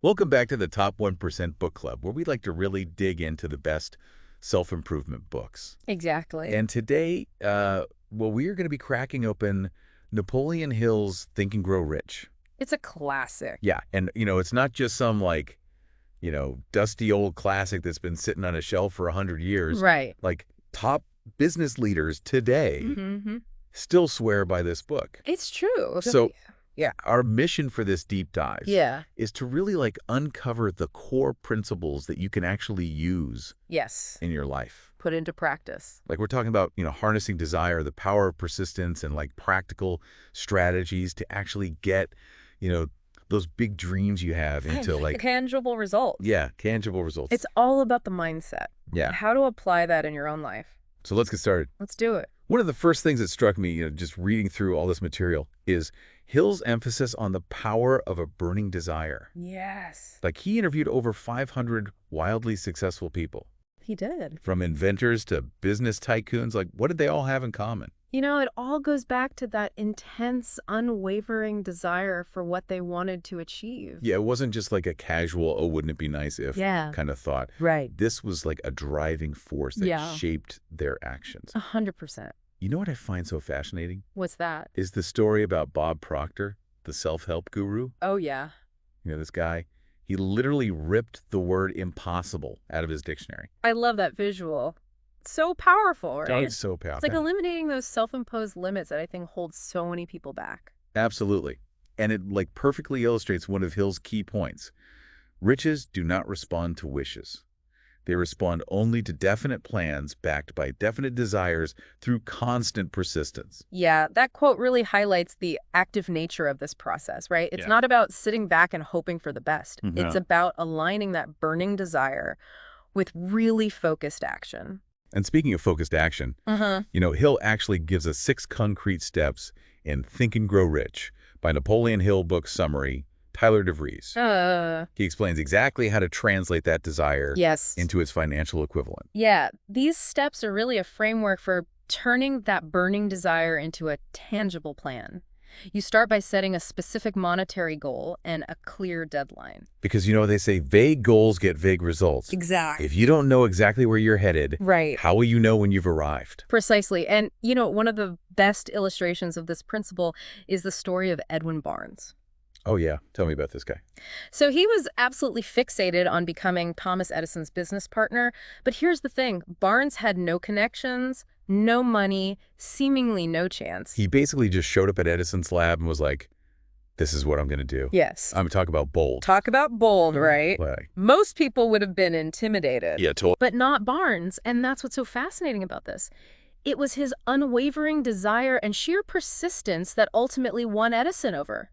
Welcome back to the Top 1% Book Club, where we like to really dig into the best self-improvement books. Exactly. And today, we are going to be cracking open Napoleon Hill's Think and Grow Rich. It's a classic. Yeah, and, it's not just some, dusty old classic that's been sitting on a shelf for 100 years. Right. Like, top business leaders today Mm-hmm. still swear by this book. It's true. So yeah. our mission for this deep dive Yeah. is to really uncover the core principles that you can actually use Yes. in your life. Put into practice. Like we're talking about, harnessing desire, the power of persistence, and practical strategies to actually get, those big dreams you have into Tangible results. yeah, tangible results. It's all about the mindset. Yeah. How to apply that in your own life. So let's get started. Let's do it. One of the first things that struck me, just reading through all this material is Hill's emphasis on the power of a burning desire. Yes. Like he interviewed over 500 wildly successful people. He did. From inventors to business tycoons, what did they all have in common? It all goes back to that intense, unwavering desire for what they wanted to achieve. Yeah, it wasn't just a casual, oh, wouldn't it be nice if kind of thought. Right. This was a driving force that shaped their actions. 100%. You know what I find so fascinating? What's that? Is the story about Bob Proctor, the self-help guru. Oh, yeah. This guy, he literally ripped the word impossible out of his dictionary. I love that visual. So powerful, right? It's so powerful. It's like eliminating those self-imposed limits that I think hold so many people back. Absolutely. And it perfectly illustrates one of Hill's key points. Riches do not respond to wishes. They respond only to definite plans backed by definite desires through constant persistence. Yeah, that quote really highlights the active nature of this process, right? It's not about sitting back and hoping for the best. No. It's about aligning that burning desire with really focused action. And speaking of focused action, Hill actually gives us 6 concrete steps in Think and Grow Rich by Napoleon Hill book summary, Tyler DeVries. He explains exactly how to translate that desire into its financial equivalent. Yeah, these steps are really a framework for turning that burning desire into a tangible plan. You start by setting a specific monetary goal and a clear deadline. Because they say vague goals get vague results. Exactly. If you don't know exactly where you're headed, right, how will you know when you've arrived? Precisely. And, one of the best illustrations of this principle is the story of Edwin Barnes. Oh, yeah. Tell me about this guy. So he was absolutely fixated on becoming Thomas Edison's business partner. But here's the thing. Barnes had no connections, no money, seemingly no chance. He basically just showed up at Edison's lab and was like, this is what I'm going to do. Yes. I'm talking about bold. Talk about bold, right? Most people would have been intimidated. Yeah, totally. But not Barnes. And that's what's so fascinating about this. It was his unwavering desire and sheer persistence that ultimately won Edison over.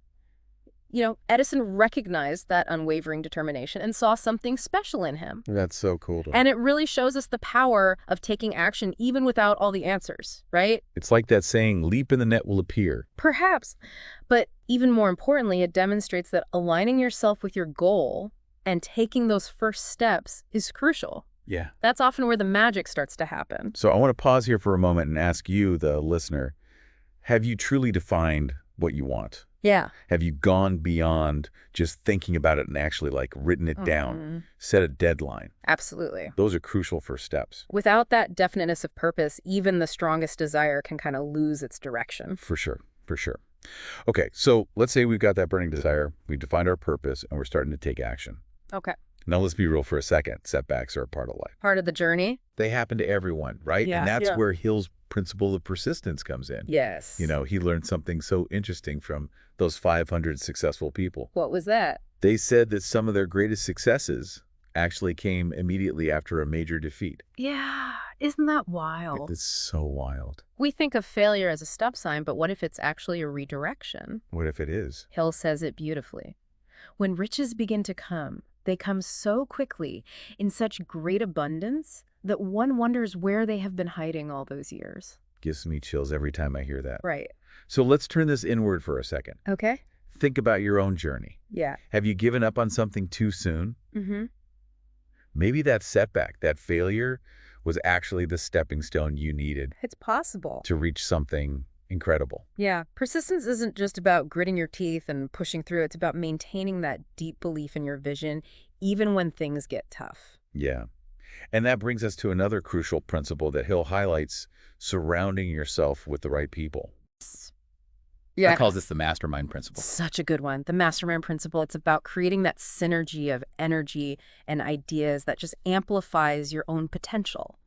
Edison recognized that unwavering determination and saw something special in him. That's so cool. And it really shows us the power of taking action even without all the answers, right? It's like that saying, leap and the net will appear. Perhaps. But even more importantly, it demonstrates that aligning yourself with your goal and taking those first steps is crucial. Yeah. That's often where the magic starts to happen. So I want to pause here for a moment and ask you, the listener, have you truly defined what you want? Yeah. Have you gone beyond just thinking about it and actually written it down, set a deadline? Absolutely. Those are crucial first steps. Without that definiteness of purpose, even the strongest desire can kind of lose its direction. For sure. For sure. Okay, so let's say we've got that burning desire, we've defined our purpose, and we're starting to take action. Okay. Now let's be real for a second. Setbacks are a part of life. Part of the journey. They happen to everyone, right? Yeah. And that's where Hill's principle of persistence comes in. Yes. He learned something so interesting from those 500 successful people. What was that? They said that some of their greatest successes actually came immediately after a major defeat. Yeah. Isn't that wild? It's so wild. We think of failure as a stop sign, but what if it's actually a redirection? What if it is? Hill says it beautifully. When riches begin to come, they come so quickly, in such great abundance, that one wonders where they have been hiding all those years. Gives me chills every time I hear that. Right. So let's turn this inward for a second. Okay. Think about your own journey. Yeah. Have you given up on something too soon? Mm-hmm. Maybe that setback, that failure, was actually the stepping stone you needed It's possible. to reach something Incredible. Yeah, persistence isn't just about gritting your teeth and pushing through. It's about maintaining that deep belief in your vision, even when things get tough. Yeah. And that brings us to another crucial principle that Hill highlights, surrounding yourself with the right people. I Yeah. call this the mastermind principle. Such a good one. The mastermind principle, it's about creating that synergy of energy and ideas that just amplifies your own potential.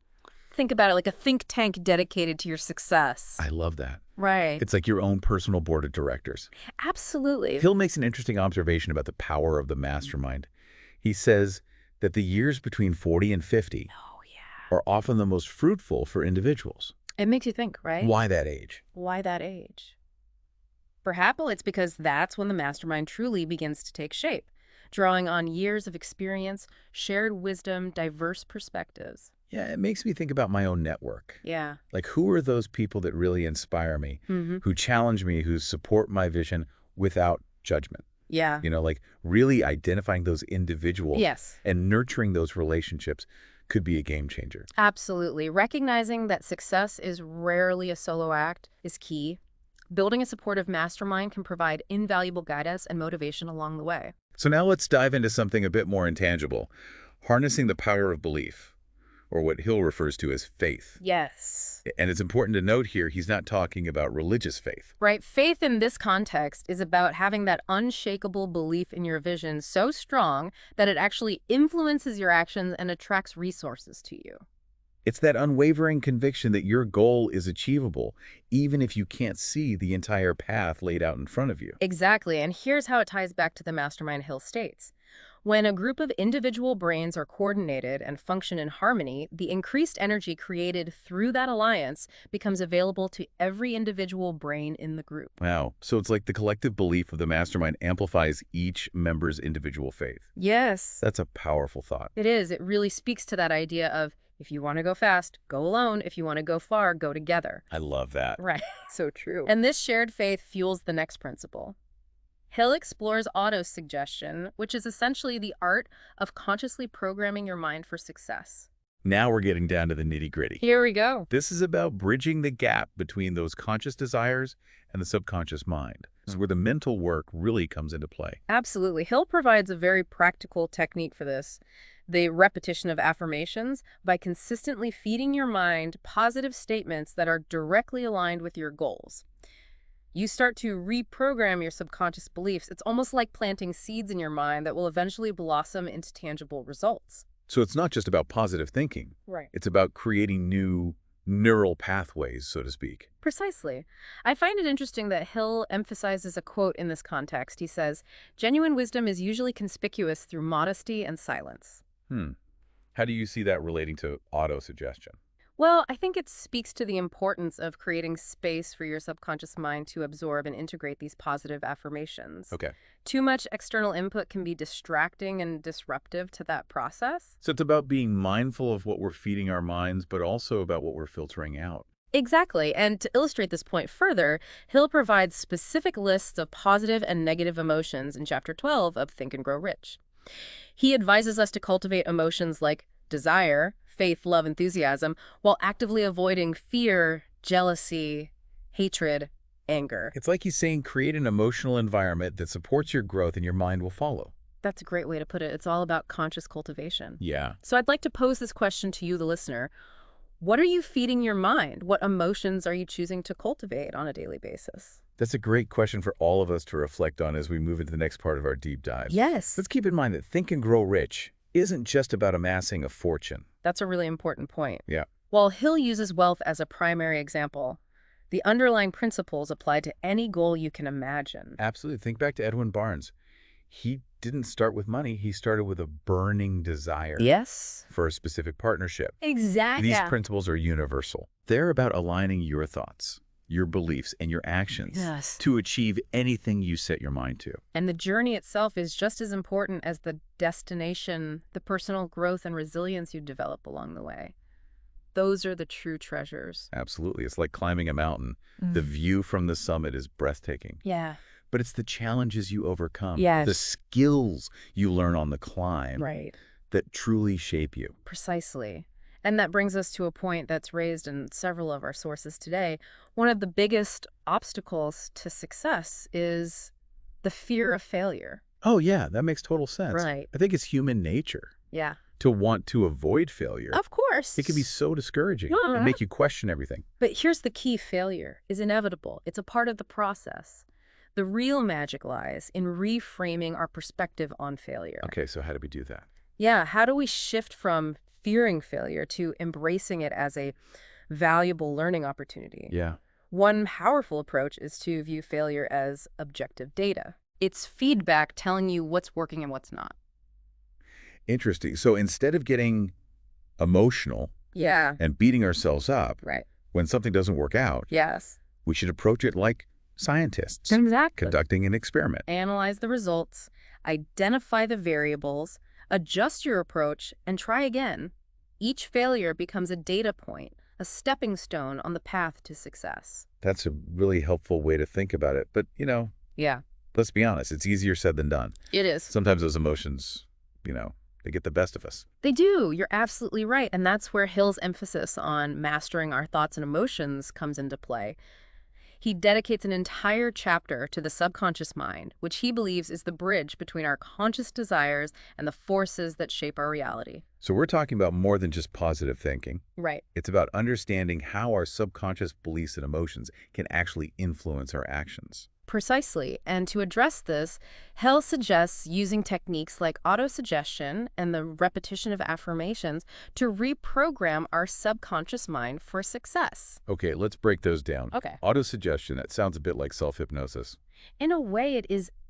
Think about it like a think tank dedicated to your success. I love that. Right. It's like your own personal board of directors. Absolutely. Hill makes an interesting observation about the power of the mastermind. He says that the years between 40 and 50 are often the most fruitful for individuals. It makes you think, right? Why that age? Why that age? Perhaps it's because that's when the mastermind truly begins to take shape, drawing on years of experience, shared wisdom, diverse perspectives. Yeah, it makes me think about my own network. Yeah. Like, who are those people that really inspire me, who challenge me, who support my vision without judgment? Yeah. Like really identifying those individuals Yes. and nurturing those relationships could be a game changer. Absolutely. Recognizing that success is rarely a solo act is key. Building a supportive mastermind can provide invaluable guidance and motivation along the way. So now let's dive into something a bit more intangible, harnessing the power of belief, or what Hill refers to as faith. Yes. And it's important to note here, he's not talking about religious faith. Right. Faith in this context is about having that unshakable belief in your vision so strong that it actually influences your actions and attracts resources to you. It's that unwavering conviction that your goal is achievable, even if you can't see the entire path laid out in front of you. Exactly. And here's how it ties back to the mastermind Hill states. When a group of individual brains are coordinated and function in harmony, the increased energy created through that alliance becomes available to every individual brain in the group. Wow. So it's like the collective belief of the mastermind amplifies each member's individual faith. Yes. That's a powerful thought. It is. It really speaks to that idea of if you want to go fast, go alone. If you want to go far, go together. I love that. Right. So true. And this shared faith fuels the next principle. Hill explores autosuggestion, which is essentially the art of consciously programming your mind for success. Now we're getting down to the nitty-gritty. Here we go. This is about bridging the gap between those conscious desires and the subconscious mind. This is where the mental work really comes into play. Absolutely. Hill provides a very practical technique for this. The repetition of affirmations by consistently feeding your mind positive statements that are directly aligned with your goals. You start to reprogram your subconscious beliefs. It's almost like planting seeds in your mind that will eventually blossom into tangible results. So it's not just about positive thinking. Right. It's about creating new neural pathways, so to speak. Precisely. I find it interesting that Hill emphasizes a quote in this context. He says, "Genuine wisdom is usually conspicuous through modesty and silence." How do you see that relating to autosuggestion? Well, I think it speaks to the importance of creating space for your subconscious mind to absorb and integrate these positive affirmations. Okay. Too much external input can be distracting and disruptive to that process. So it's about being mindful of what we're feeding our minds, but also about what we're filtering out. Exactly. And to illustrate this point further, Hill provides specific lists of positive and negative emotions in Chapter 12 of Think and Grow Rich. He advises us to cultivate emotions like desire, faith, love, enthusiasm, while actively avoiding fear, jealousy, hatred, anger. It's like he's saying create an emotional environment that supports your growth and your mind will follow. That's a great way to put it. It's all about conscious cultivation. Yeah. So I'd like to pose this question to you, the listener. What are you feeding your mind? What emotions are you choosing to cultivate on a daily basis? That's a great question for all of us to reflect on as we move into the next part of our deep dive. Yes. Let's keep in mind that Think and Grow Rich isn't just about amassing a fortune. That's a really important point. Yeah. While Hill uses wealth as a primary example, the underlying principles apply to any goal you can imagine. Absolutely. Think back to Edwin Barnes. He didn't start with money. He started with a burning desire Yes. for a specific partnership. Exactly. These principles are universal. They're about aligning your thoughts, your beliefs, and your actions to achieve anything you set your mind to. And the journey itself is just as important as the destination, the personal growth and resilience you develop along the way. Those are the true treasures. Absolutely. It's like climbing a mountain. The view from the summit is breathtaking. Yeah. But it's the challenges you overcome, Yes. the skills you learn on the climb Right. that truly shape you. Precisely. And that brings us to a point that's raised in several of our sources today. One of the biggest obstacles to success is the fear of failure. Oh, yeah, that makes total sense. Right. I think it's human nature Yeah. to want to avoid failure. Of course. It can be so discouraging and make you question everything. But here's the key: failure is inevitable. It's a part of the process. The real magic lies in reframing our perspective on failure. Okay, so how do we do that? Yeah, how do we shift from fearing failure to embracing it as a valuable learning opportunity? Yeah. One powerful approach is to view failure as objective data. It's feedback telling you what's working and what's not. Interesting. So instead of getting emotional Yeah. and beating ourselves up Right. when something doesn't work out, Yes. we should approach it like scientists Exactly. conducting an experiment. Analyze the results, identify the variables, adjust your approach, and try again. Each failure becomes a data point, a stepping stone on the path to success. That's a really helpful way to think about it. But, Yeah, let's be honest, it's easier said than done. it is. Sometimes those emotions, they get the best of us. They do. You're absolutely right. And that's where Hill's emphasis on mastering our thoughts and emotions comes into play. He dedicates an entire chapter to the subconscious mind, which he believes is the bridge between our conscious desires and the forces that shape our reality. So we're talking about more than just positive thinking. Right. It's about understanding how our subconscious beliefs and emotions can actually influence our actions. Precisely. And to address this, Hill suggests using techniques like autosuggestion and the repetition of affirmations to reprogram our subconscious mind for success. Okay, let's break those down. Okay. Autosuggestion, that sounds a bit like self-hypnosis. In a way,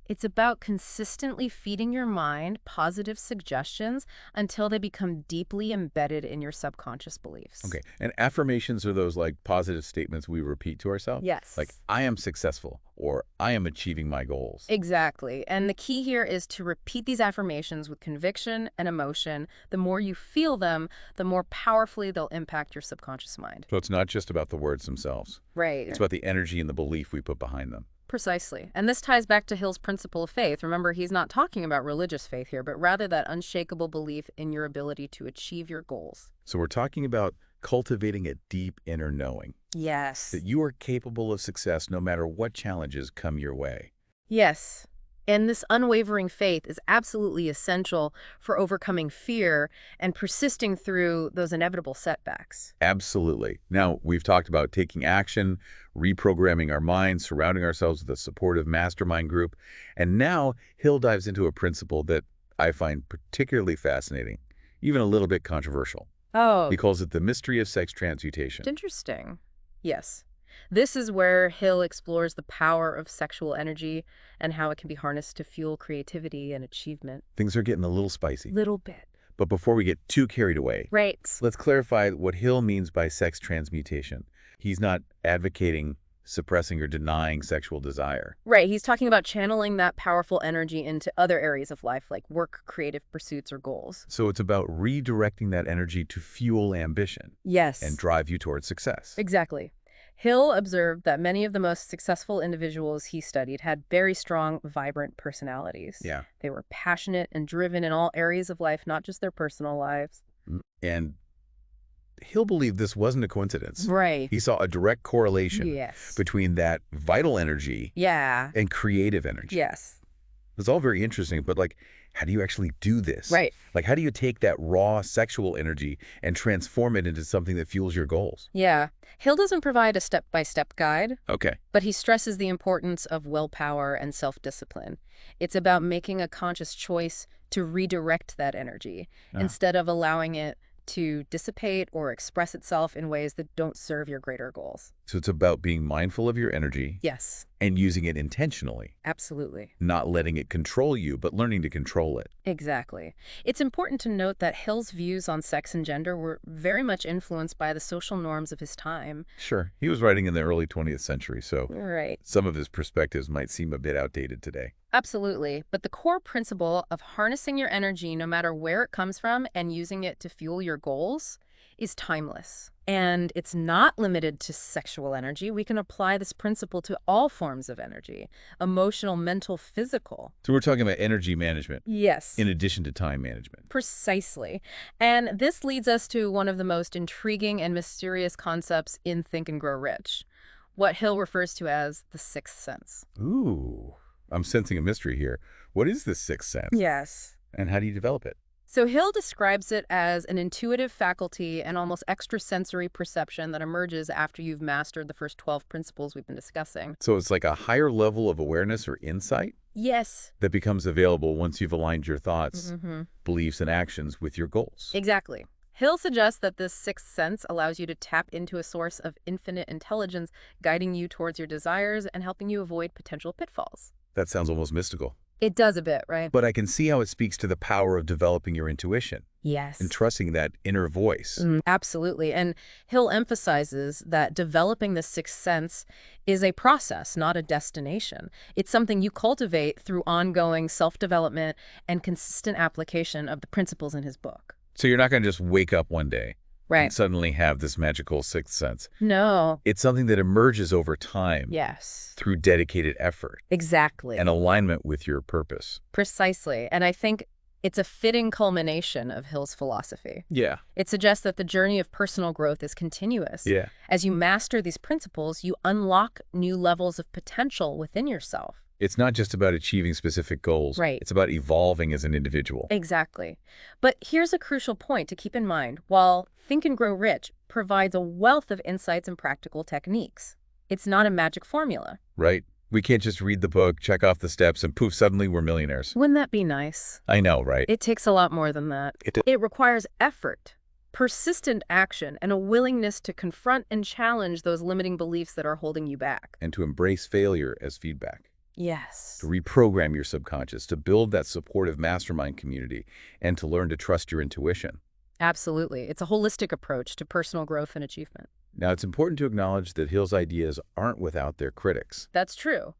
it's about consistently feeding your mind positive suggestions until they become deeply embedded in your subconscious beliefs. Okay, and affirmations are those like positive statements we repeat to ourselves? Yes. Like, I am successful, or I am achieving my goals. Exactly. And the key here is to repeat these affirmations with conviction and emotion. The more you feel them, the more powerfully they'll impact your subconscious mind. So it's not just about the words themselves. Right. It's about the energy and the belief we put behind them. Precisely. And this ties back to Hill's principle of faith. Remember, he's not talking about religious faith here, but rather that unshakable belief in your ability to achieve your goals. So we're talking about cultivating a deep inner knowing Yes. that you are capable of success no matter what challenges come your way. Yes. And this unwavering faith is absolutely essential for overcoming fear and persisting through those inevitable setbacks. Absolutely. Now, we've talked about taking action, reprogramming our minds, surrounding ourselves with a supportive mastermind group, and now Hill dives into a principle that I find particularly fascinating, even a little bit controversial. Oh, He calls it the mystery of sex transmutation. interesting. Yes. This is where Hill explores the power of sexual energy and how it can be harnessed to fuel creativity and achievement. Things are getting a little spicy. Little bit. But before we get too carried away, Right. let's clarify what Hill means by sex transmutation. He's not advocating suppressing or denying sexual desire. Right. He's talking about channeling that powerful energy into other areas of life, like work, creative pursuits, or goals. So it's about redirecting that energy to fuel ambition Yes. and drive you towards success. Exactly. Hill observed that many of the most successful individuals he studied had very strong, vibrant personalities. Yeah. They were passionate and driven in all areas of life, not just their personal lives. And Hill believed this wasn't a coincidence. Right. He saw a direct correlation Yes. between that vital energy Yeah. and creative energy. Yes. It's all very interesting, but how do you actually do this? Right. How do you take that raw sexual energy and transform it into something that fuels your goals? Yeah. Hill doesn't provide a step-by-step guide, Okay. but he stresses the importance of willpower and self-discipline. It's about making a conscious choice to redirect that energy instead of allowing it to dissipate or express itself in ways that don't serve your greater goals. So it's about being mindful of your energy Yes, and using it intentionally, absolutely. not letting it control you, but learning to control it. Exactly. It's important to note that Hill's views on sex and gender were very much influenced by the social norms of his time. Sure, he was writing in the early 20th century, so Right. some of his perspectives might seem a bit outdated today. Absolutely. But the core principle of harnessing your energy, no matter where it comes from, and using it to fuel your goals is timeless. And it's not limited to sexual energy. We can apply this principle to all forms of energy, emotional, mental, physical. So we're talking about energy management Yes. in addition to time management. Precisely. And this leads us to one of the most intriguing and mysterious concepts in Think and Grow Rich, what Hill refers to as the sixth sense. Ooh, I'm sensing a mystery here. What is this sixth sense? Yes. And how do you develop it? So Hill describes it as an intuitive faculty and almost extrasensory perception that emerges after you've mastered the first 12 principles we've been discussing. So it's like a higher level of awareness or insight Yes. that becomes available once you've aligned your thoughts, Mm-hmm. beliefs, and actions with your goals. Exactly. Hill suggests that this sixth sense allows you to tap into a source of infinite intelligence, guiding you towards your desires and helping you avoid potential pitfalls. That sounds almost mystical. It does a bit, right? But I can see how it speaks to the power of developing your intuition Yes. and trusting that inner voice. Absolutely. And Hill emphasizes that developing the sixth sense is a process, not a destination. It's something you cultivate through ongoing self-development and consistent application of the principles in his book. So you're not going to just wake up one day and Right. suddenly have this magical sixth sense. No. It's something that emerges over time Yes. through dedicated effort Exactly. and alignment with your purpose. Precisely. And I think it's a fitting culmination of Hill's philosophy. Yeah. It suggests that the journey of personal growth is continuous. Yeah. As you master these principles, you unlock new levels of potential within yourself. It's not just about achieving specific goals. Right. It's about evolving as an individual. Exactly. But here's a crucial point to keep in mind. While Think and Grow Rich provides a wealth of insights and practical techniques, it's not a magic formula. Right? We can't just read the book, check off the steps, and poof, suddenly we're millionaires. Wouldn't that be nice? I know, right? It takes a lot more than that. It requires effort, persistent action, and a willingness to confront and challenge those limiting beliefs that are holding you back. And to embrace failure as feedback. Yes. To reprogram your subconscious, to build that supportive mastermind community, and to learn to trust your intuition. Absolutely. It's a holistic approach to personal growth and achievement. Now, it's important to acknowledge that Hill's ideas aren't without their critics. That's true.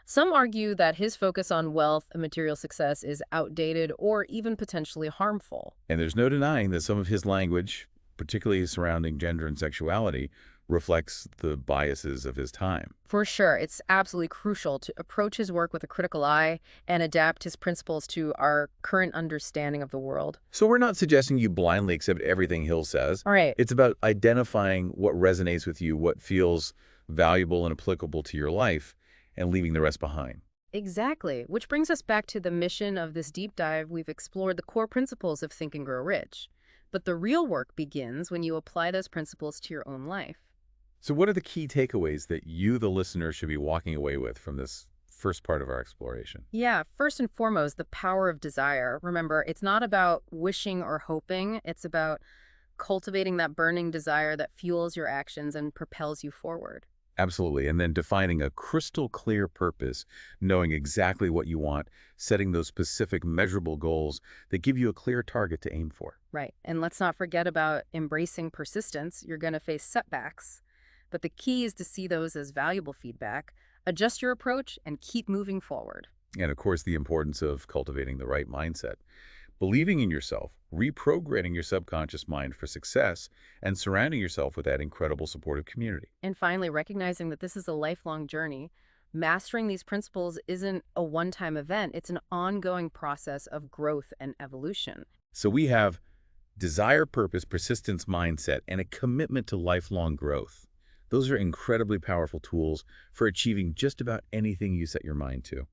Some argue that his focus on wealth and material success is outdated or even potentially harmful. And there's no denying that some of his language, particularly surrounding gender and sexuality, reflects the biases of his time. For sure, it's absolutely crucial to approach his work with a critical eye and adapt his principles to our current understanding of the world. So we're not suggesting you blindly accept everything Hill says. All right. It's about identifying what resonates with you, what feels valuable and applicable to your life, and leaving the rest behind. Exactly. Which brings us back to the mission of this deep dive. We've explored the core principles of Think and Grow Rich. But the real work begins when you apply those principles to your own life. So what are the key takeaways that you, the listener, should be walking away with from this first part of our exploration? Yeah, first and foremost, the power of desire. Remember, it's not about wishing or hoping. It's about cultivating that burning desire that fuels your actions and propels you forward. Absolutely. And then defining a crystal clear purpose, knowing exactly what you want, setting those specific measurable goals that give you a clear target to aim for. Right. And let's not forget about embracing persistence. You're going to face setbacks. But the key is to see those as valuable feedback, adjust your approach, and keep moving forward. And of course, the importance of cultivating the right mindset, believing in yourself, reprogramming your subconscious mind for success, and surrounding yourself with that incredible supportive community. And finally, recognizing that this is a lifelong journey. Mastering these principles isn't a one-time event. It's an ongoing process of growth and evolution. So we have desire, purpose, persistence, mindset, and a commitment to lifelong growth. Those are incredibly powerful tools for achieving just about anything you set your mind to.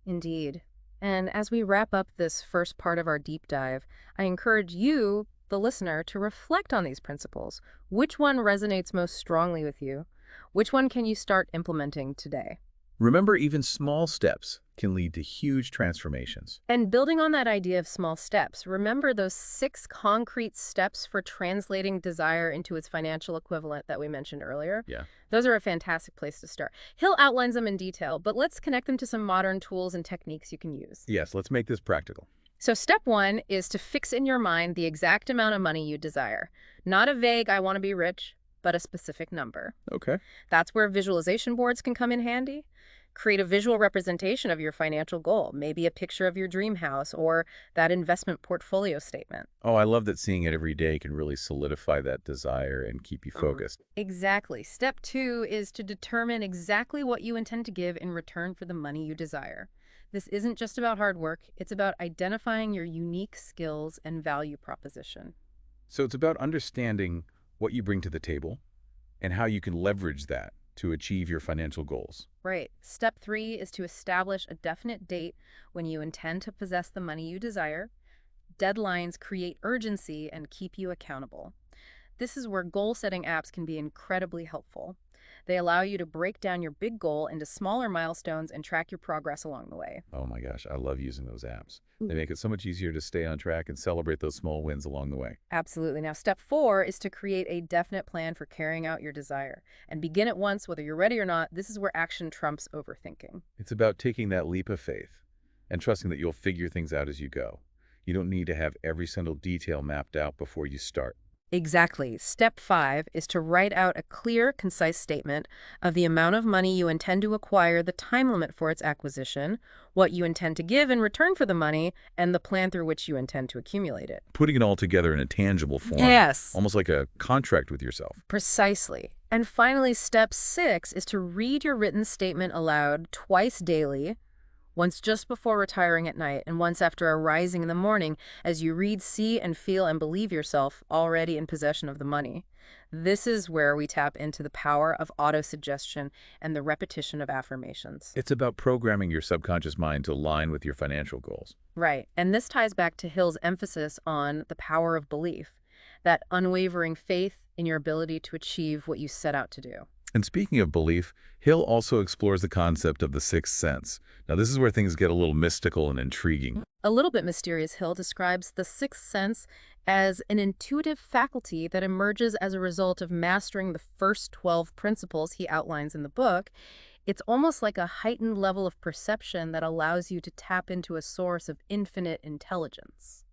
Indeed. And as we wrap up this first part of our deep dive, I encourage you, the listener, to reflect on these principles. Which one resonates most strongly with you? Which one can you start implementing today? Remember, even small steps can lead to huge transformations. And building on that idea of small steps, remember those 6 concrete steps for translating desire into its financial equivalent that we mentioned earlier? Yeah. Those are a fantastic place to start. Hill outlines them in detail, but let's connect them to some modern tools and techniques you can use. Yes, let's make this practical. So step 1 is to fix in your mind the exact amount of money you desire. Not a vague, I want to be rich, but a specific number. Okay. That's where visualization boards can come in handy. Create a visual representation of your financial goal, maybe a picture of your dream house or that investment portfolio statement. Oh, I love that seeing it every day can really solidify that desire and keep you focused. Exactly. Step 2 is to determine exactly what you intend to give in return for the money you desire. This isn't just about hard work, it's about identifying your unique skills and value proposition. So it's about understanding what you bring to the table and how you can leverage that to achieve your financial goals. Right. Step 3 is to establish a definite date when you intend to possess the money you desire. Deadlines create urgency and keep you accountable. This is where goal-setting apps can be incredibly helpful. They allow you to break down your big goal into smaller milestones and track your progress along the way. Oh my gosh, I love using those apps. They make it so much easier to stay on track and celebrate those small wins along the way. Absolutely. Now, step 4 is to create a definite plan for carrying out your desire. And begin at once, whether you're ready or not. This is where action trumps overthinking. It's about taking that leap of faith and trusting that you'll figure things out as you go. You don't need to have every single detail mapped out before you start. Exactly. Step 5 is to write out a clear, concise statement of the amount of money you intend to acquire, the time limit for its acquisition, what you intend to give in return for the money, and the plan through which you intend to accumulate it. Putting it all together in a tangible form. Yes. Almost like a contract with yourself. Precisely. And finally, step 6 is to read your written statement aloud twice daily, once just before retiring at night and once after arising in the morning. As you read, see, and feel and believe yourself already in possession of the money. This is where we tap into the power of autosuggestion and the repetition of affirmations. It's about programming your subconscious mind to align with your financial goals. Right. And this ties back to Hill's emphasis on the power of belief, that unwavering faith in your ability to achieve what you set out to do. And speaking of belief, Hill also explores the concept of the sixth sense. Now, this is where things get a little mystical and intriguing. A little bit mysterious, Hill describes the sixth sense as an intuitive faculty that emerges as a result of mastering the first 12 principles he outlines in the book. It's almost like a heightened level of perception that allows you to tap into a source of infinite intelligence.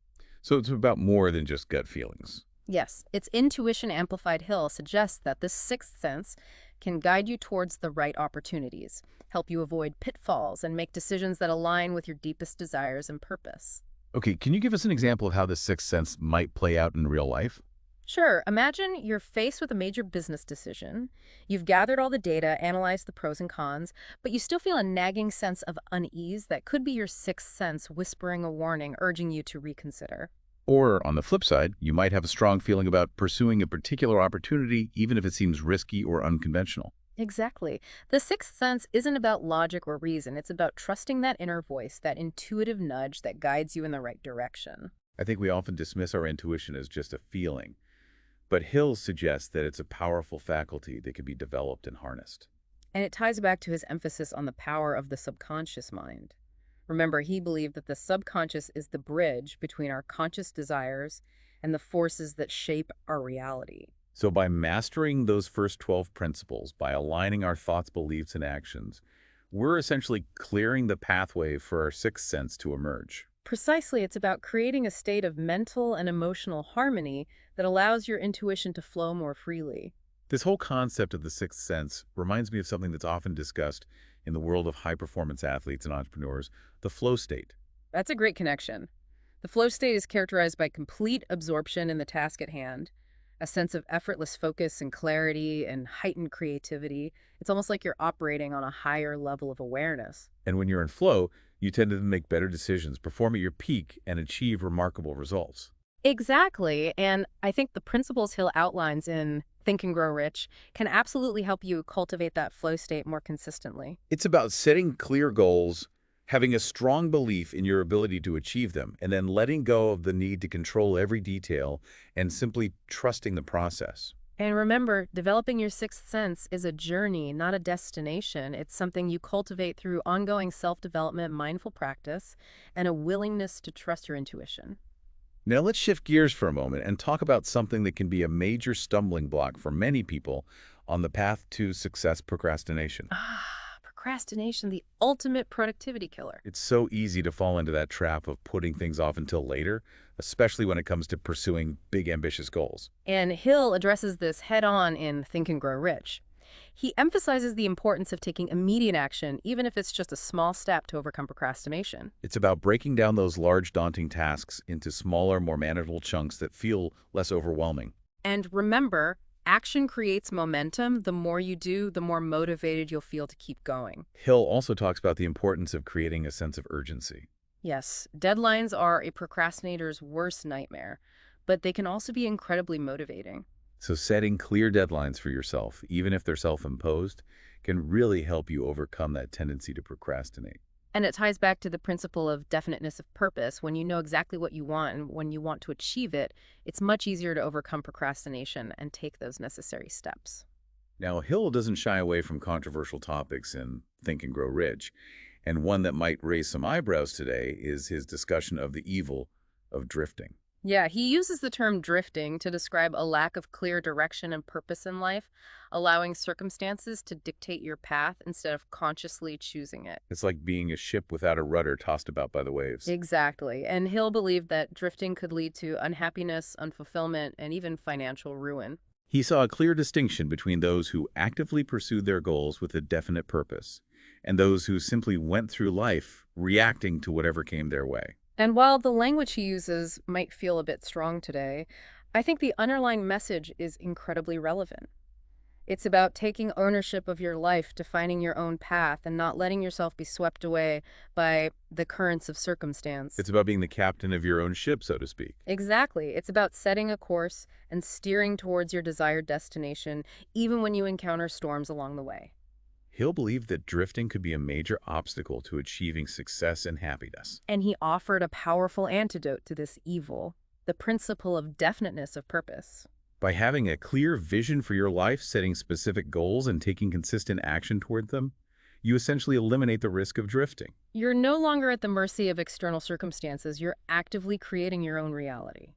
So it's about more than just gut feelings. Yes, its intuition amplified. Hill suggests that this sixth sense can guide you towards the right opportunities, help you avoid pitfalls, and make decisions that align with your deepest desires and purpose. Okay, can you give us an example of how the sixth sense might play out in real life? Sure, imagine you're faced with a major business decision. You've gathered all the data, analyzed the pros and cons, but you still feel a nagging sense of unease that could be your sixth sense whispering a warning, urging you to reconsider. Or, on the flip side, you might have a strong feeling about pursuing a particular opportunity, even if it seems risky or unconventional. Exactly. The sixth sense isn't about logic or reason. It's about trusting that inner voice, that intuitive nudge that guides you in the right direction. I think we often dismiss our intuition as just a feeling, but Hill suggests that it's a powerful faculty that can be developed and harnessed. And it ties back to his emphasis on the power of the subconscious mind. Remember, he believed that the subconscious is the bridge between our conscious desires and the forces that shape our reality. So by mastering those first 12 principles, by aligning our thoughts, beliefs, and actions, we're essentially clearing the pathway for our sixth sense to emerge. Precisely, it's about creating a state of mental and emotional harmony that allows your intuition to flow more freely. This whole concept of the sixth sense reminds me of something that's often discussed in the world of high-performance athletes and entrepreneurs, the flow state. That's a great connection. The flow state is characterized by complete absorption in the task at hand, a sense of effortless focus and clarity and heightened creativity. It's almost like you're operating on a higher level of awareness. And when you're in flow, you tend to make better decisions, perform at your peak, and achieve remarkable results. Exactly. And I think the principles Hill outlines in Think and Grow Rich can absolutely help you cultivate that flow state more consistently. It's about setting clear goals, having a strong belief in your ability to achieve them, and then letting go of the need to control every detail and simply trusting the process. And remember, developing your sixth sense is a journey, not a destination. It's something you cultivate through ongoing self-development, mindful practice, and a willingness to trust your intuition. Now let's shift gears for a moment and talk about something that can be a major stumbling block for many people on the path to success: procrastination. Procrastination, the ultimate productivity killer. It's so easy to fall into that trap of putting things off until later, especially when it comes to pursuing big, ambitious goals. And Hill addresses this head-on in Think and Grow Rich. He emphasizes the importance of taking immediate action, even if it's just a small step to overcome procrastination. It's about breaking down those large, daunting tasks into smaller, more manageable chunks that feel less overwhelming. And remember, action creates momentum. The more you do, the more motivated you'll feel to keep going. Hill also talks about the importance of creating a sense of urgency. Yes, deadlines are a procrastinator's worst nightmare, but they can also be incredibly motivating. So setting clear deadlines for yourself, even if they're self-imposed, can really help you overcome that tendency to procrastinate. And it ties back to the principle of definiteness of purpose. When you know exactly what you want and when you want to achieve it, it's much easier to overcome procrastination and take those necessary steps. Now, Hill doesn't shy away from controversial topics in Think and Grow Rich, and one that might raise some eyebrows today is his discussion of the evil of drifting. Yeah, he uses the term drifting to describe a lack of clear direction and purpose in life, allowing circumstances to dictate your path instead of consciously choosing it. It's like being a ship without a rudder tossed about by the waves. Exactly. And Hill believed that drifting could lead to unhappiness, unfulfillment, and even financial ruin. He saw a clear distinction between those who actively pursued their goals with a definite purpose and those who simply went through life reacting to whatever came their way. And while the language he uses might feel a bit strong today, I think the underlying message is incredibly relevant. It's about taking ownership of your life, defining your own path, and not letting yourself be swept away by the currents of circumstance. It's about being the captain of your own ship, so to speak. Exactly. It's about setting a course and steering towards your desired destination, even when you encounter storms along the way. Hill believed that drifting could be a major obstacle to achieving success and happiness. And he offered a powerful antidote to this evil, the principle of definiteness of purpose. By having a clear vision for your life, setting specific goals, and taking consistent action toward them, you essentially eliminate the risk of drifting. You're no longer at the mercy of external circumstances. You're actively creating your own reality.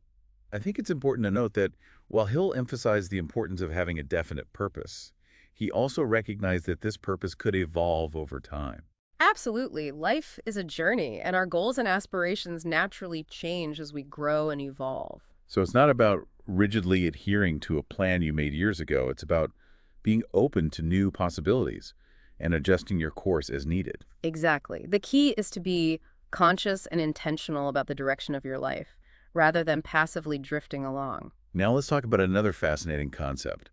I think it's important to note that while Hill emphasized the importance of having a definite purpose, he also recognized that this purpose could evolve over time. Absolutely. Life is a journey, and our goals and aspirations naturally change as we grow and evolve. So it's not about rigidly adhering to a plan you made years ago. It's about being open to new possibilities and adjusting your course as needed. Exactly. The key is to be conscious and intentional about the direction of your life, rather than passively drifting along. Now let's talk about another fascinating concept,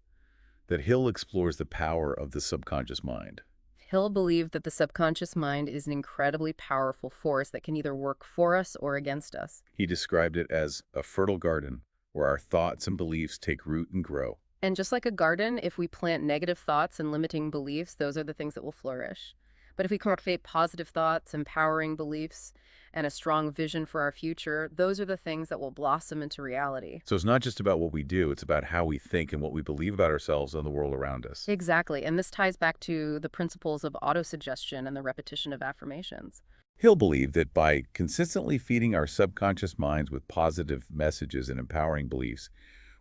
that Hill explores the power of the subconscious mind. Hill believed that the subconscious mind is an incredibly powerful force that can either work for us or against us. He described it as a fertile garden where our thoughts and beliefs take root and grow. And just like a garden, if we plant negative thoughts and limiting beliefs, those are the things that will flourish. But if we cultivate positive thoughts, empowering beliefs, and a strong vision for our future, those are the things that will blossom into reality. So it's not just about what we do, it's about how we think and what we believe about ourselves and the world around us. Exactly. And this ties back to the principles of autosuggestion and the repetition of affirmations. Hill believed that by consistently feeding our subconscious minds with positive messages and empowering beliefs,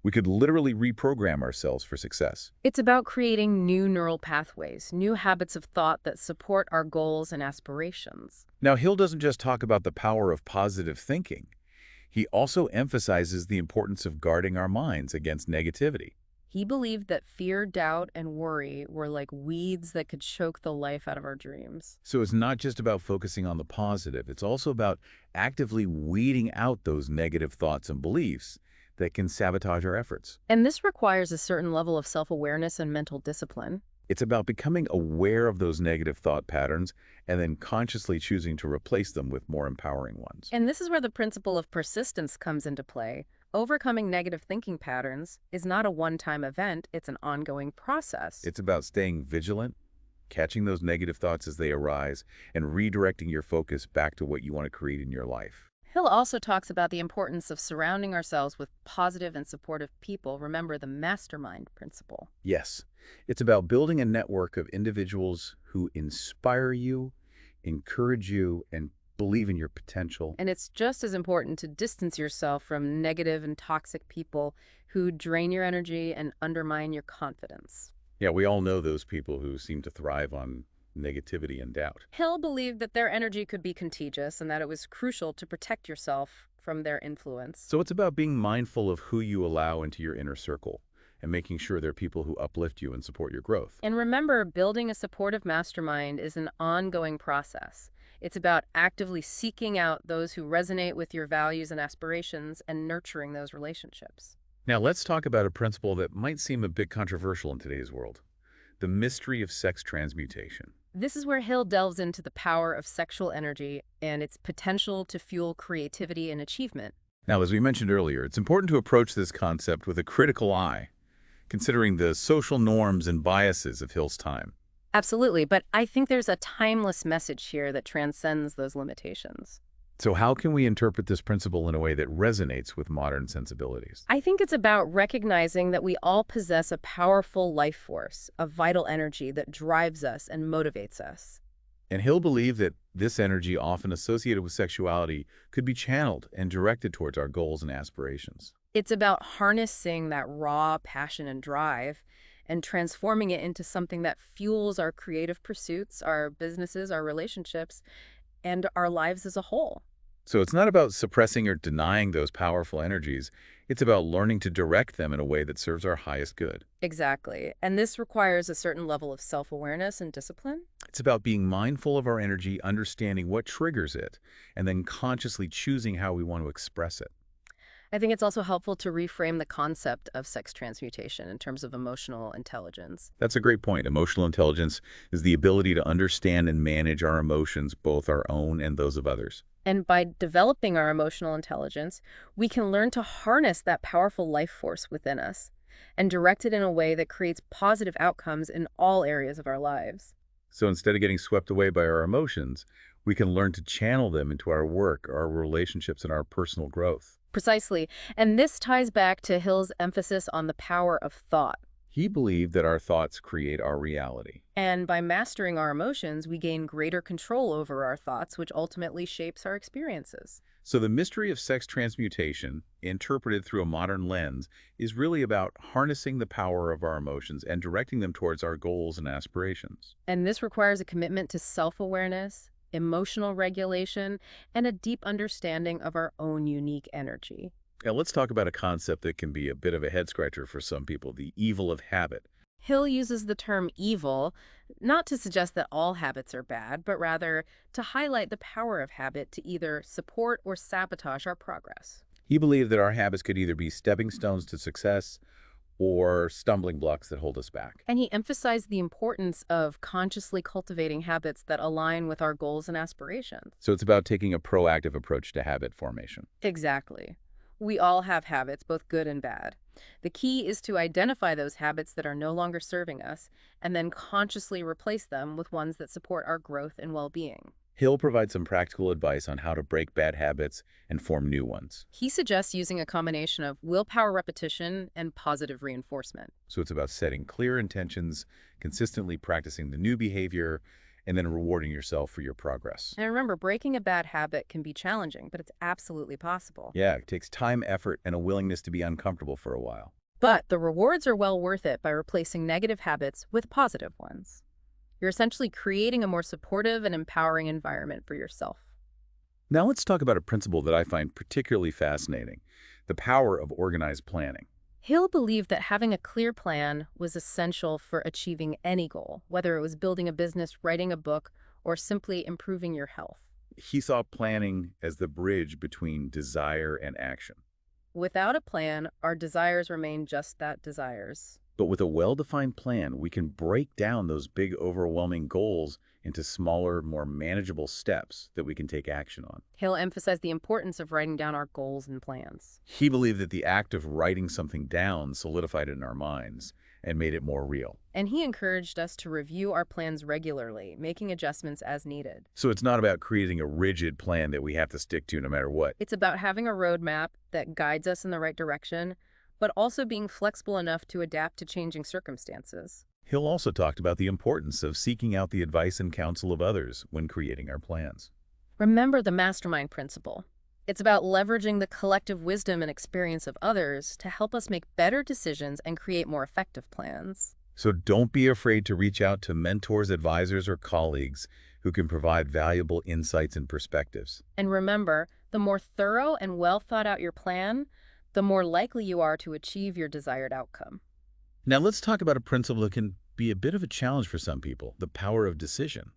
we could literally reprogram ourselves for success. It's about creating new neural pathways, new habits of thought that support our goals and aspirations. Now, Hill doesn't just talk about the power of positive thinking. He also emphasizes the importance of guarding our minds against negativity. He believed that fear, doubt, and worry were like weeds that could choke the life out of our dreams. So it's not just about focusing on the positive. It's also about actively weeding out those negative thoughts and beliefs that can sabotage our efforts. And this requires a certain level of self-awareness and mental discipline. It's about becoming aware of those negative thought patterns and then consciously choosing to replace them with more empowering ones. And this is where the principle of persistence comes into play. Overcoming negative thinking patterns is not a one-time event, it's an ongoing process. It's about staying vigilant, catching those negative thoughts as they arise, and redirecting your focus back to what you want to create in your life. Hill also talks about the importance of surrounding ourselves with positive and supportive people. Remember the mastermind principle. Yes, it's about building a network of individuals who inspire you, encourage you, and believe in your potential. And it's just as important to distance yourself from negative and toxic people who drain your energy and undermine your confidence. Yeah, we all know those people who seem to thrive on negativity and doubt. Hill believed that their energy could be contagious and that it was crucial to protect yourself from their influence. So it's about being mindful of who you allow into your inner circle and making sure they're people who uplift you and support your growth. And remember, building a supportive mastermind is an ongoing process. It's about actively seeking out those who resonate with your values and aspirations and nurturing those relationships. Now, let's talk about a principle that might seem a bit controversial in today's world: the mystery of sex transmutation. This is where Hill delves into the power of sexual energy and its potential to fuel creativity and achievement. Now, as we mentioned earlier, it's important to approach this concept with a critical eye, considering the social norms and biases of Hill's time. Absolutely, but I think there's a timeless message here that transcends those limitations. So how can we interpret this principle in a way that resonates with modern sensibilities? I think it's about recognizing that we all possess a powerful life force, a vital energy that drives us and motivates us. And Hill believed that this energy, often associated with sexuality, could be channeled and directed towards our goals and aspirations. It's about harnessing that raw passion and drive and transforming it into something that fuels our creative pursuits, our businesses, our relationships, and our lives as a whole. So it's not about suppressing or denying those powerful energies. It's about learning to direct them in a way that serves our highest good. Exactly. And this requires a certain level of self-awareness and discipline. It's about being mindful of our energy, understanding what triggers it, and then consciously choosing how we want to express it. I think it's also helpful to reframe the concept of sex transmutation in terms of emotional intelligence. That's a great point. Emotional intelligence is the ability to understand and manage our emotions, both our own and those of others. And by developing our emotional intelligence, we can learn to harness that powerful life force within us and direct it in a way that creates positive outcomes in all areas of our lives. So instead of getting swept away by our emotions, we can learn to channel them into our work, our relationships, and our personal growth. Precisely. And this ties back to Hill's emphasis on the power of thought. He believed that our thoughts create our reality. And by mastering our emotions, we gain greater control over our thoughts, which ultimately shapes our experiences. So the mystery of sex transmutation, interpreted through a modern lens, is really about harnessing the power of our emotions and directing them towards our goals and aspirations. And this requires a commitment to self-awareness, emotional regulation, and a deep understanding of our own unique energy. Now let's talk about a concept that can be a bit of a head-scratcher for some people: the evil of habit. Hill uses the term evil not to suggest that all habits are bad, but rather to highlight the power of habit to either support or sabotage our progress. He believed that our habits could either be stepping stones to success or stumbling blocks that hold us back. And he emphasized the importance of consciously cultivating habits that align with our goals and aspirations. So it's about taking a proactive approach to habit formation. Exactly. We all have habits, both good and bad. The key is to identify those habits that are no longer serving us and then consciously replace them with ones that support our growth and well-being. Hill provides some practical advice on how to break bad habits and form new ones. He suggests using a combination of willpower repetition and positive reinforcement. So it's about setting clear intentions, consistently practicing the new behavior, and then rewarding yourself for your progress. And remember, breaking a bad habit can be challenging, but it's absolutely possible. Yeah, it takes time, effort, and a willingness to be uncomfortable for a while. But the rewards are well worth it by replacing negative habits with positive ones. You're essentially creating a more supportive and empowering environment for yourself. Now let's talk about a principle that I find particularly fascinating: the power of organized planning. Hill believed that having a clear plan was essential for achieving any goal, whether it was building a business, writing a book, or simply improving your health. He saw planning as the bridge between desire and action. Without a plan, our desires remain just that, desires. But with a well-defined plan, we can break down those big, overwhelming goals into smaller, more manageable steps that we can take action on. Hill emphasized the importance of writing down our goals and plans. He believed that the act of writing something down solidified it in our minds and made it more real. And he encouraged us to review our plans regularly, making adjustments as needed. So it's not about creating a rigid plan that we have to stick to no matter what. It's about having a roadmap that guides us in the right direction, but also being flexible enough to adapt to changing circumstances. Hill also talked about the importance of seeking out the advice and counsel of others when creating our plans. Remember the mastermind principle. It's about leveraging the collective wisdom and experience of others to help us make better decisions and create more effective plans. So don't be afraid to reach out to mentors, advisors, or colleagues who can provide valuable insights and perspectives. And remember, the more thorough and well thought out your plan, the more likely you are to achieve your desired outcome. Now let's talk about a principle that can be a bit of a challenge for some people, the power of decision.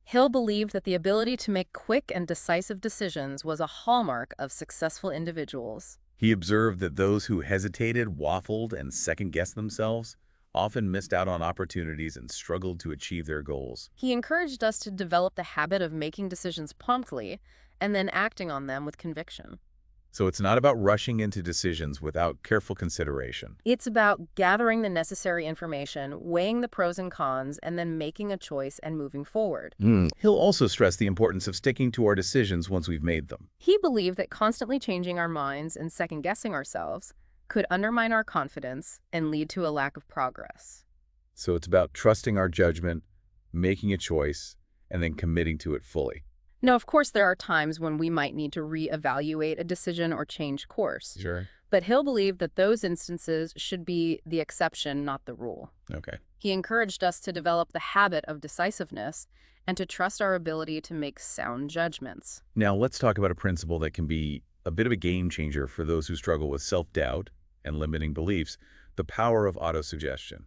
Hill believed that the ability to make quick and decisive decisions was a hallmark of successful individuals. He observed that those who hesitated, waffled, and second-guessed themselves often missed out on opportunities and struggled to achieve their goals. He encouraged us to develop the habit of making decisions promptly and then acting on them with conviction. So it's not about rushing into decisions without careful consideration. It's about gathering the necessary information, weighing the pros and cons, and then making a choice and moving forward. He'll also stress the importance of sticking to our decisions once we've made them. He believed that constantly changing our minds and second-guessing ourselves could undermine our confidence and lead to a lack of progress. So it's about trusting our judgment, making a choice, and then committing to it fully. Now, of course, there are times when we might need to reevaluate a decision or change course. Sure. But Hill believed that those instances should be the exception, not the rule. Okay. He encouraged us to develop the habit of decisiveness and to trust our ability to make sound judgments. Now let's talk about a principle that can be a bit of a game changer for those who struggle with self-doubt and limiting beliefs, the power of autosuggestion.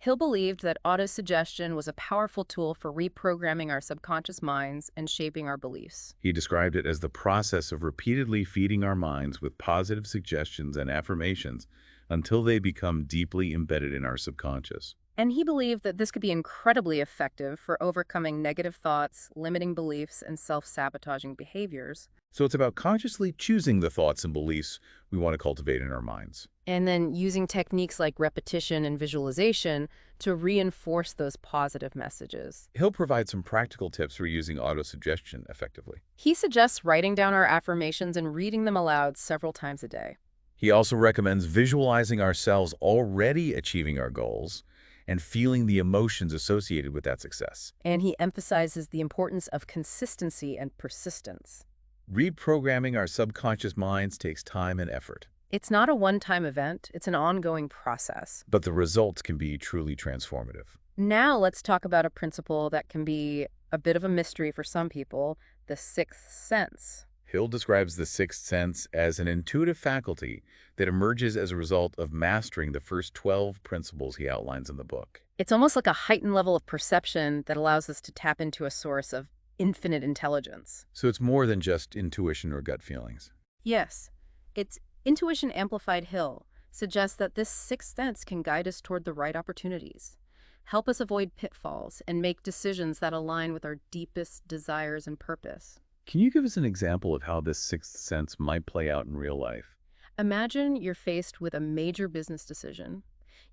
Hill believed that autosuggestion was a powerful tool for reprogramming our subconscious minds and shaping our beliefs. He described it as the process of repeatedly feeding our minds with positive suggestions and affirmations until they become deeply embedded in our subconscious. And he believed that this could be incredibly effective for overcoming negative thoughts, limiting beliefs, and self-sabotaging behaviors. So it's about consciously choosing the thoughts and beliefs we want to cultivate in our minds. And then using techniques like repetition and visualization to reinforce those positive messages. He'll provide some practical tips for using autosuggestion effectively. He suggests writing down our affirmations and reading them aloud several times a day. He also recommends visualizing ourselves already achieving our goals and feeling the emotions associated with that success. And he emphasizes the importance of consistency and persistence. Reprogramming our subconscious minds takes time and effort. It's not a one-time event, it's an ongoing process. But the results can be truly transformative. Now let's talk about a principle that can be a bit of a mystery for some people, the sixth sense. Hill describes the sixth sense as an intuitive faculty that emerges as a result of mastering the first 12 principles he outlines in the book. It's almost like a heightened level of perception that allows us to tap into a source of infinite intelligence. So it's more than just intuition or gut feelings. Yes, it's intuition amplified. Hill suggests that this sixth sense can guide us toward the right opportunities, help us avoid pitfalls, and make decisions that align with our deepest desires and purpose. Can you give us an example of how this sixth sense might play out in real life? Imagine you're faced with a major business decision.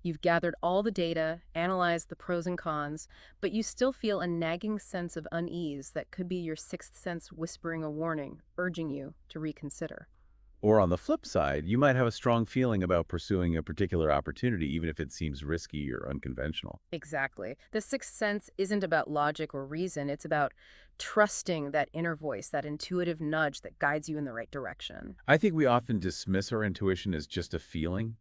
You've gathered all the data, analyzed the pros and cons, but you still feel a nagging sense of unease that could be your sixth sense whispering a warning, urging you to reconsider. Or on the flip side, you might have a strong feeling about pursuing a particular opportunity, even if it seems risky or unconventional. Exactly. The sixth sense isn't about logic or reason. It's about trusting that inner voice, that intuitive nudge that guides you in the right direction. I think we often dismiss our intuition as just a feeling,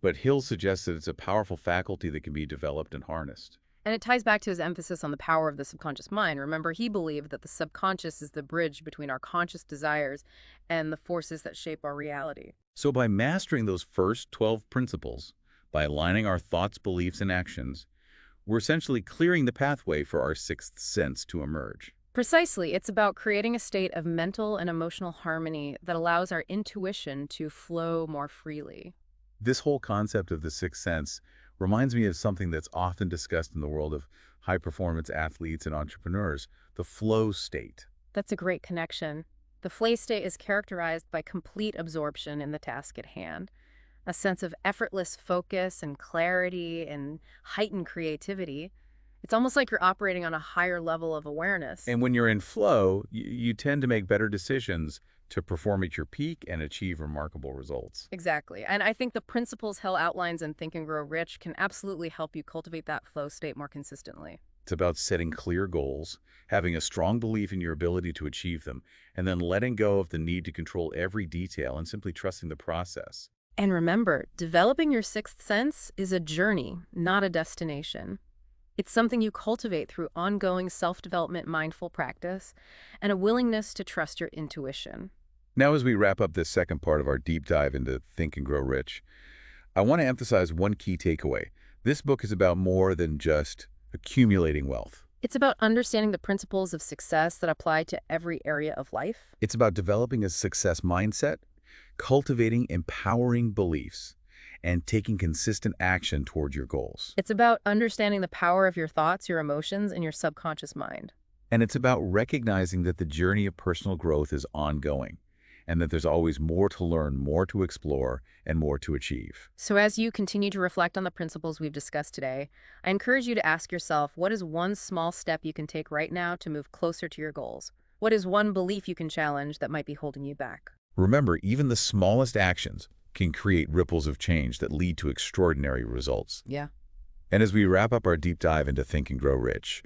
but Hill suggests that it's a powerful faculty that can be developed and harnessed. And it ties back to his emphasis on the power of the subconscious mind. Remember, he believed that the subconscious is the bridge between our conscious desires and the forces that shape our reality. So by mastering those first 12 principles, by aligning our thoughts, beliefs, and actions, we're essentially clearing the pathway for our sixth sense to emerge. Precisely. It's about creating a state of mental and emotional harmony that allows our intuition to flow more freely. This whole concept of the sixth sense reminds me of something that's often discussed in the world of high-performance athletes and entrepreneurs, the flow state. That's a great connection. The flow state is characterized by complete absorption in the task at hand, a sense of effortless focus and clarity and heightened creativity. It's almost like you're operating on a higher level of awareness. And when you're in flow, you tend to make better decisions to perform at your peak and achieve remarkable results. Exactly. And I think the principles Hill outlines in Think and Grow Rich can absolutely help you cultivate that flow state more consistently. It's about setting clear goals, having a strong belief in your ability to achieve them, and then letting go of the need to control every detail and simply trusting the process. And remember, developing your sixth sense is a journey, not a destination. It's something you cultivate through ongoing self-development mindful practice and a willingness to trust your intuition. Now, as we wrap up this second part of our deep dive into Think and Grow Rich, I want to emphasize one key takeaway. This book is about more than just accumulating wealth. It's about understanding the principles of success that apply to every area of life. It's about developing a success mindset, cultivating empowering beliefs, and taking consistent action toward your goals. It's about understanding the power of your thoughts, your emotions, and your subconscious mind. And it's about recognizing that the journey of personal growth is ongoing, and that there's always more to learn, more to explore, and more to achieve. So as you continue to reflect on the principles we've discussed today, I encourage you to ask yourself, what is one small step you can take right now to move closer to your goals? What is one belief you can challenge that might be holding you back? Remember, even the smallest actions can create ripples of change that lead to extraordinary results. Yeah. And as we wrap up our deep dive into Think and Grow Rich,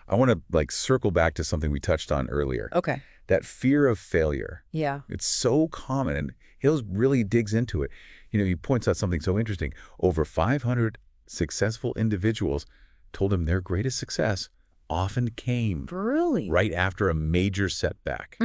I want to circle back to something we touched on earlier. Okay. That fear of failure. Yeah. It's so common, and Hills really digs into it. He points out something so interesting. Over 500 successful individuals told him their greatest success often came Really? right after a major setback.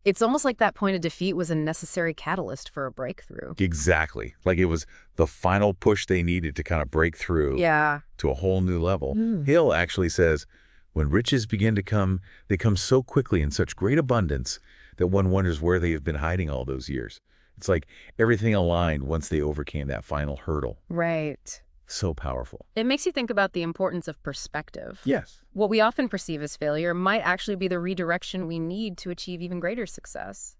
It's almost like that point of defeat was a necessary catalyst for a breakthrough. Exactly. Like it was the final push they needed to kind of break through to a whole new level. Hill actually says, when riches begin to come, they come so quickly in such great abundance that one wonders where they have been hiding all those years. It's like everything aligned once they overcame that final hurdle. Right. So powerful. It makes you think about the importance of perspective. Yes. What we often perceive as failure might actually be the redirection we need to achieve even greater success.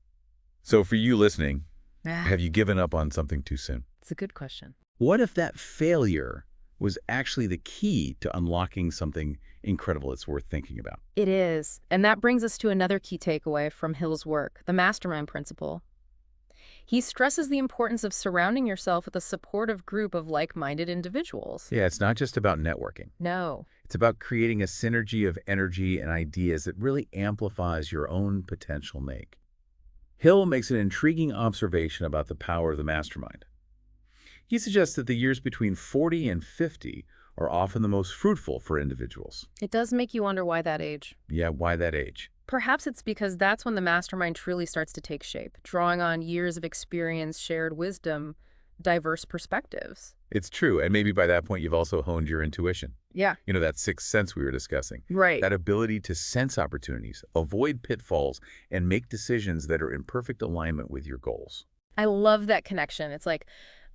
So for you listening, have you given up on something too soon? It's a good question. What if that failure was actually the key to unlocking something incredible that's worth thinking about? It is. And that brings us to another key takeaway from Hill's work, the mastermind principle. He stresses the importance of surrounding yourself with a supportive group of like-minded individuals. Yeah, it's not just about networking. No. It's about creating a synergy of energy and ideas that really amplifies your own potential make. Hill makes an intriguing observation about the power of the mastermind. He suggests that the years between 40 and 50 are often the most fruitful for individuals. It does make you wonder why that age. Yeah, why that age? Perhaps it's because that's when the mastermind truly starts to take shape, drawing on years of experience, shared wisdom, diverse perspectives. It's true, and maybe by that point you've also honed your intuition. Yeah. That sixth sense we were discussing. Right. That ability to sense opportunities, avoid pitfalls, and make decisions that are in perfect alignment with your goals. I love that connection. It's like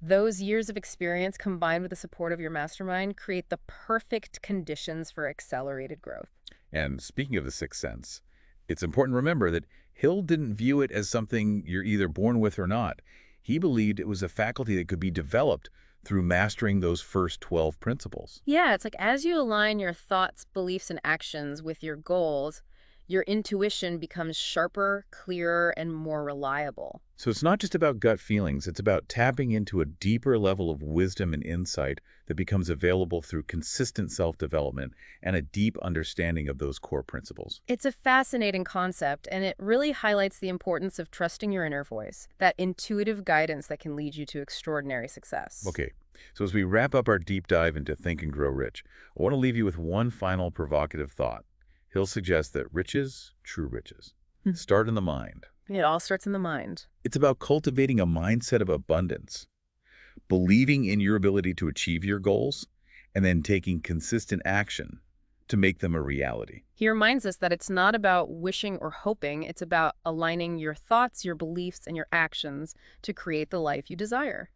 those years of experience combined with the support of your mastermind create the perfect conditions for accelerated growth. And speaking of the sixth sense, it's important to remember that Hill didn't view it as something you're either born with or not. He believed it was a faculty that could be developed through mastering those first 12 principles. Yeah, it's like as you align your thoughts, beliefs, and actions with your goals, your intuition becomes sharper, clearer, and more reliable. So it's not just about gut feelings. It's about tapping into a deeper level of wisdom and insight that becomes available through consistent self-development and a deep understanding of those core principles. It's a fascinating concept, and it really highlights the importance of trusting your inner voice, that intuitive guidance that can lead you to extraordinary success. Okay, so as we wrap up our deep dive into Think and Grow Rich, I want to leave you with one final provocative thought. Hill suggests that riches, true riches, start in the mind. It all starts in the mind. It's about cultivating a mindset of abundance, believing in your ability to achieve your goals, and then taking consistent action to make them a reality. He reminds us that it's not about wishing or hoping, it's about aligning your thoughts, your beliefs, and your actions to create the life you desire.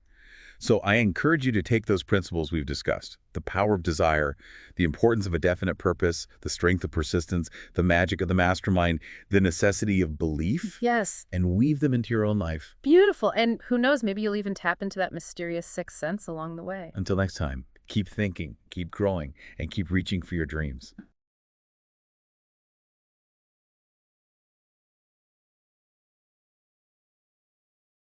So I encourage you to take those principles we've discussed, the power of desire, the importance of a definite purpose, the strength of persistence, the magic of the mastermind, the necessity of belief, Yes. and weave them into your own life. Beautiful. And who knows, maybe you'll even tap into that mysterious sixth sense along the way. Until next time, keep thinking, keep growing, and keep reaching for your dreams.